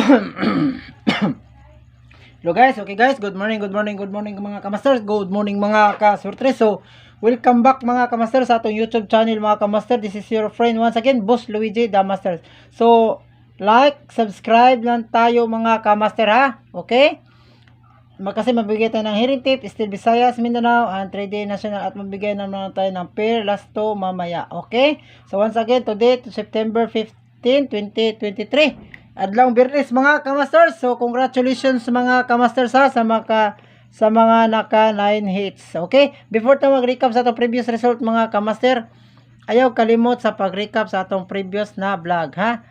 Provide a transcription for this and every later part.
Hello guys, okay guys, good morning mga kamasters, good morning mga kasurtres. So, welcome back mga kamasters sa atong YouTube channel mga kamaster. This is your friend once again, Boss Luigi the Master. So, like, subscribe lang tayo mga kamaster ha, okay? Kasi mabigay tayo ng hearing tip, Steel Visayas, Mindanao, and 3D National, at mabigay naman tayo ng pair lasto mamaya, okay? So, once again, today, September 15, 2023. Adlong Birnes mga kamasters. So congratulations mga kamasters ha sa mga naka 9 hits. Okay? Before tayo mag-recap sa atong previous result mga kamaster, ayaw kalimot sa pag-recap sa atong previous na vlog ha.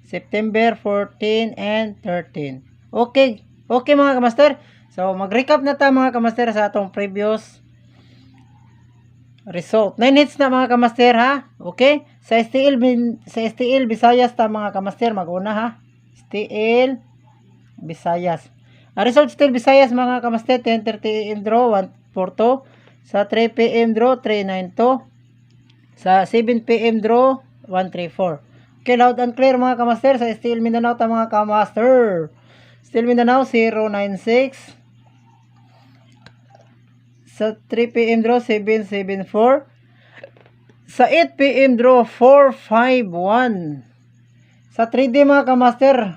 September 14 and 13. Okay. Okay mga kamaster. So mag-recap na tayo mga kamaster sa atong previous result. 9 hits na mga kamaster ha. Okay? Sa STL Visayas ta mga kamaster, mag-una ha. STL Visayas. Ang result STL Visayas mga kamaster, 10:30 AM draw 142. Sa 3 PM draw 392. Sa 7 PM draw 134. Okay, loud and clear mga kamaster sa STL Mindanao ta mga kamaster. STL Mindanao 096. Sa 3 PM draw 774. Sa 8 PM draw 451. Sa 3D mga kamaster,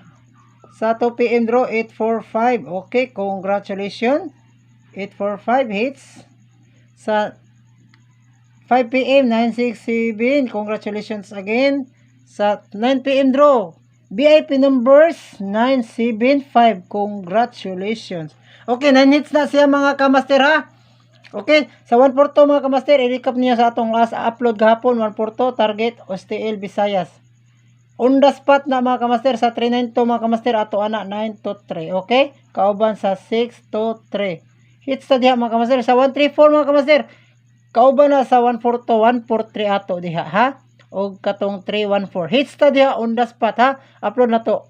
sa 2 PM draw 845. Okay, congratulations. 845 hits. Sa 5 PM 967. Congratulations again. Sa 9 PM draw, VIP numbers 975. Congratulations. Okay, 9 hits na siya mga kamaster ha. Okay, sa 142 mga kamaster, i-recap niya sa atong last upload gahapon, 142 target STL Visayas. On the spot na mga kamaster sa 392 mga kamaster, ato ana 923. Okay? Kauban sa 623. Hits ta diha mga kamaster sa 134 mga kamaster. Kauban na sa 142, 143 ato diha ha. O katong 314. Hits ta diha on the spot ha. Upload na to.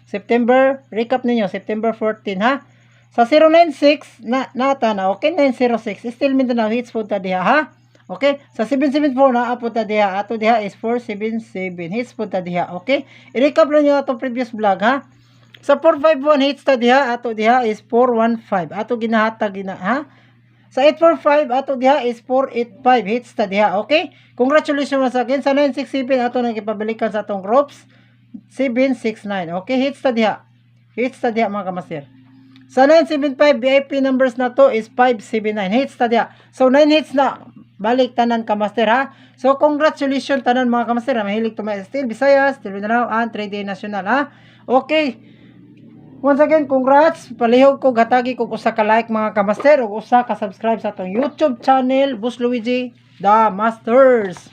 September, recap ninyo September 14 ha. Sa 096 nata na okay 906 still Mindanao hits po ta diha ha. Okay, sa 774 na po ta diha, ato diha is 477 hits po ta diha. Okay, i-recap lang niyo atong previous vlog ha. Sa 451 hits ta diha, ato diha is 415 ato ginahatag ha. Sa 845 ato diha is 485 hits ta diha. Okay, congratulations once again. Sa 967 ato nang ipabalikan sa atong groups 769. Okay, hits ta diha mga kamaster. Sa 975 VIP numbers na to is 579 hits ta diha. So 9 hits na balik tanan kamaster ha. So congratulations tanan mga kamaster na mahilig tumay STL Visayas, STL Mindanao, and 3D National ha. Okay. Once again, congrats. Palihog ko gatagi ko usa ka like mga kamaster ug usa ka subscribe sa atong YouTube channel Boss Luigi the Masters.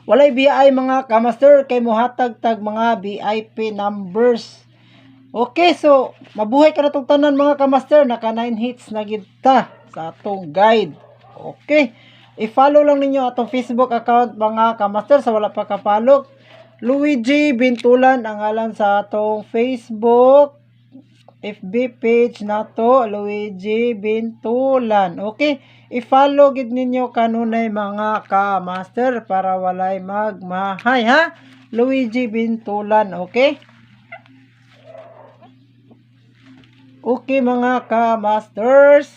Walay BI mga kamaster kay mohatag tag mga VIP numbers. Okay, so mabuhay ka na tong tanan mga kamaster, naka 9 hits na gid ta sa atong guide. Okay, i-follow lang ninyo atong Facebook account mga kamaster sa wala pa ka-follow. Luigi Bintulan ang ngalan sa atong Facebook FB page na to, Luigi Bintulan. Okay, i-follow gid ninyo kanunay mga kamaster para walay magmahay ha. Luigi Bintulan, okay? Okay mga ka-masters.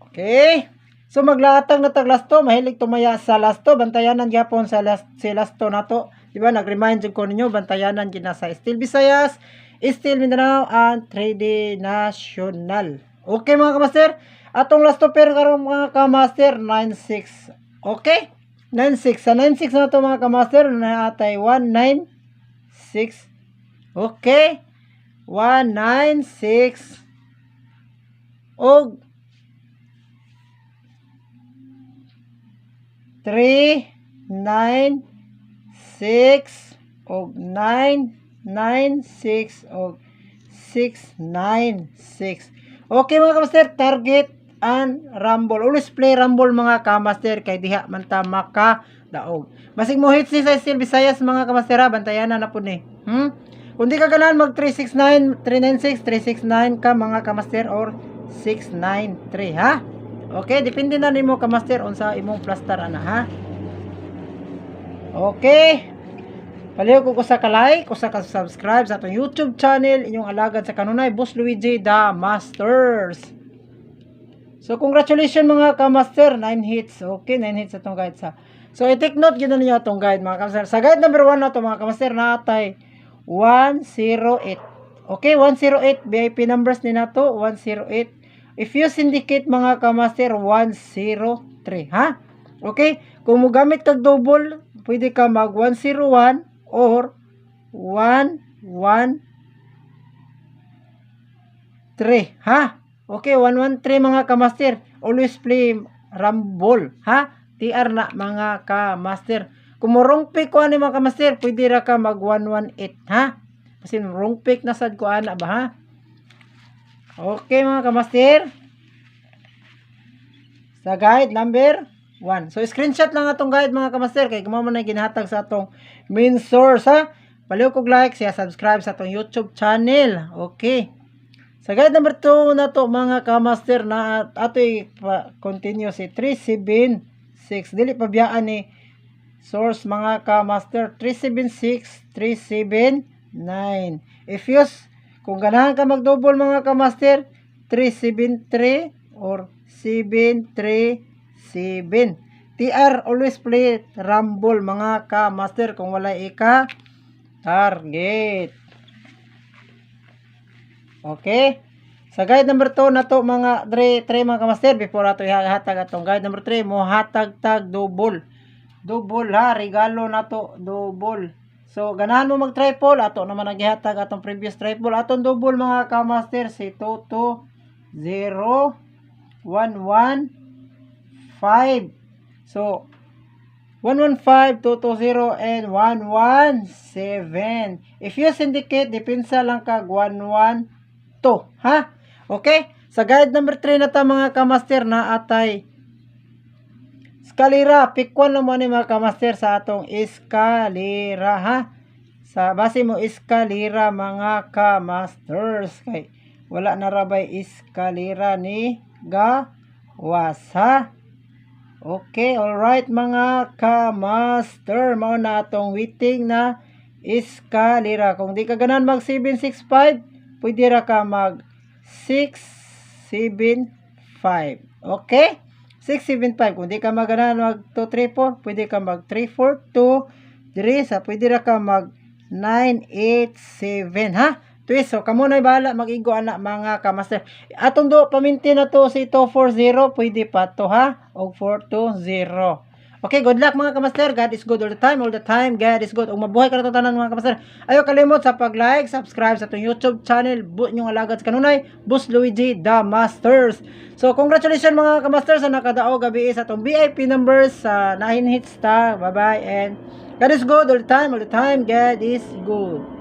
Okay. So maglatag na tag lasto, mahilig tumaya sa lasto, bantayanan gyapon sa si lasto nato. Di ba nag-remind ko ninyo bantayanan gina sa STL Visayas, STL Mindanao, and 3D National. Okay mga ka-master. Atong lasto pair karon mga ka-master 96. Okay? 96 sa 96 na to mga ka-master na atay 196. Okay, 196 og 396 og 996 og 696. Okay mga kamaster, target and rumble. Always play rumble mga kamaster kay diha man ta maka daog. Basig mo hits ni sa STL Visayas mga kamaster, bantayanan na po ni. Kung di ka ganahan mag 369, 396, 369 ka mga kamaster or 693 ha. Okay, depende na nimo kamaster on sa imong plaster ana ha. Okay. Paliw ko sa ka-like, ko sa ka-subscribe sa atong YouTube channel, inyong alagad sa kanunay, Boss Luigi The Masters. So, congratulations mga ka-master, 9 hits. Okay, 9 hits atong guide sa. So, i-take note gina niyo atong guide mga ka-master. Sa guide number 1 na to mga ka-master, natay 108. Okay, 108 VIP numbers ni nato, 108. If you syndicate mga ka-master, 103, ha? Okay, kung mo gamit kag double, pwede ka mag 101 or 113, ha? Okay, 113 mga ka-master. Always play rumble, ha? TR na mga ka-master. Kung mo wrong pick ko ani mga ka-master, pwede ra ka mag 118, ha? Kasi wrong pick na sad ko ana ba, ha? Okay mga ka-master. Sa guide number 1. So, screenshot lang atong guide mga ka-master. Kaya kung na ginahatag sa atong main source, ha? Paliw kog like, siya subscribe sa atong YouTube channel. Okay. Sa guide number 2 na to mga ka-master na ato'y continue si 376. Dili pa biyaan ni source mga ka-master. 376, 379. If use, kung ganahan ka mag-double mga ka-master, 373 or 737. TR, always play rumble mga ka-master kung wala ika target. Okay. Sa guide number 2 na to mga 3 mga ka-master, before ato ihatag atong guide number 3, mo hatag tag double. Double ha, regalo na to, double. So, ganahan mo mag-triple, ato naman naghihatag atong previous triple. Atong double mga ka-master, si 220 115. So, 115, 220, and 117. If you syndicate, depensa lang kag 112. Ha? Okay? Sa guide number 3 na ta mga ka-master na atay eskalera. Pick 1 lang mo ni mga ka-master sa atong eskalera, ha? Sa base mo eskalera mga ka-masters. Kay wala na rabay eskalera ni gawas, ha? Okay, alright mga ka-master. Mao na atong waiting na eskalera. Kung di ka ganan mag 765, pwede ra ka mag 675. Okay? 675. Kung di ka maganan mag 234, pwede ka mag 342. Diri sa pwede ra ka mag 987, ha? Twist. So, kamo na bahala mag-igo anak mga ka-master. Atong do paminti na to si 240, pwede pa to, ha? O 420. Okay, good luck mga ka-master. God is good all the time. All the time, God is good. Ug mabuhay ka na tanan mga ka-master. Ayaw kalimot sa pag-like, subscribe sa atong YouTube channel. Buot nyong alagad sa kanunay, Boss Luigi The Masters. So, congratulations mga ka-master sa nakadao gabi sa atong VIP numbers sa 9 hits ta. Bye-bye and God is good all the time. All the time, God is good.